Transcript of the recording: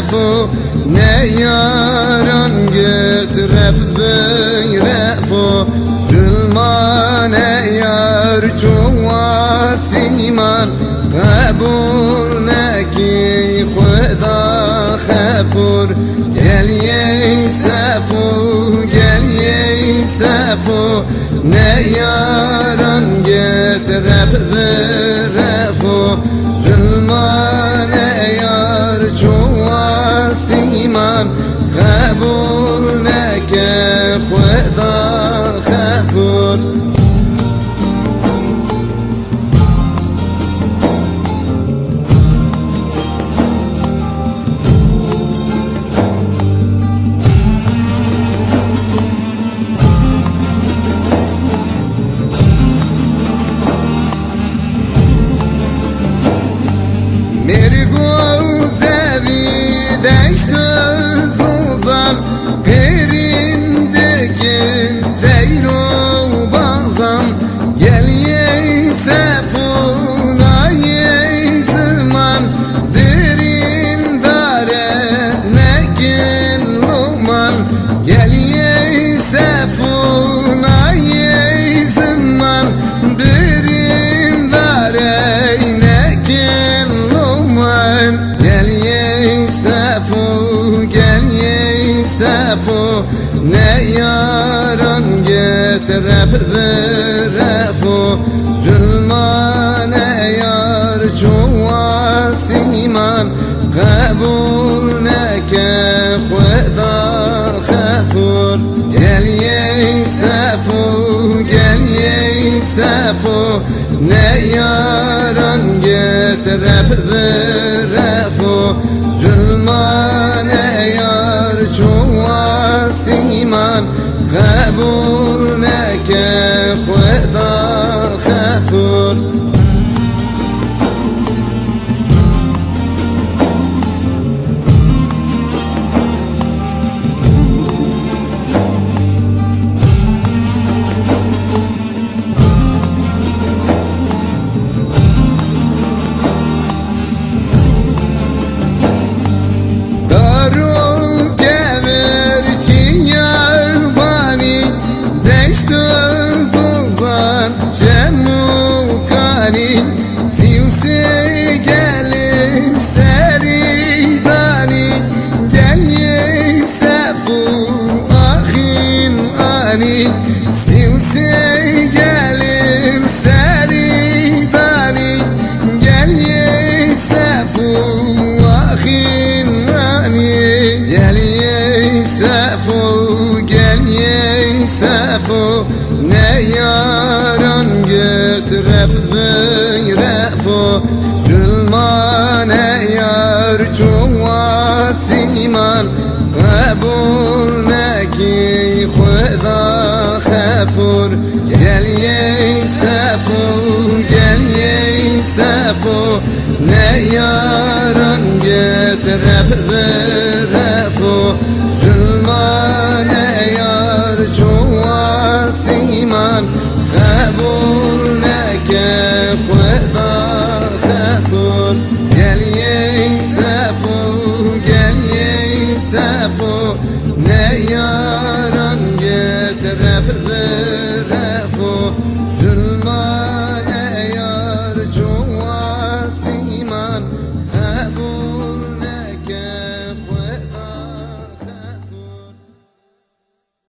سفو نياران قد رفبي رفو ظلمان يار جوا سيمان قبول نكي خدا خفور قل يسفو قل يسفو نياران قد رفبي رفو ظلمان يار جوا سيمان قبول نكي خدا خفور मेरे गोज़े भी değiştiz uzan Gerindekin deyro bazan Gel yey sefuna yey zaman Derin dare nekin luman Gel yey sefuna yey zaman Derin dare nekin luman Gel yey sefo gel yey sefo Ne yaran getiref verefo Zulmane yar çuva siman Kabul neke khweda khafur Gel yey sefo gel yey sefo Ne yaran getiref verefo Zulmane yar çuva siman Kabul neke khweda khafur Cemukani Sivse gelin seridani Gel yey sefu ahin ani Sivse gelin seridani Gel yey sefu ahin ani Gel yey sefu gel yey sefu Ne yaran getiref beyrefo Zulmane yar çuva siman Kabul neki khweda khafur Gel yey sefo gel yey sefo Ne yaran getiref beyrefo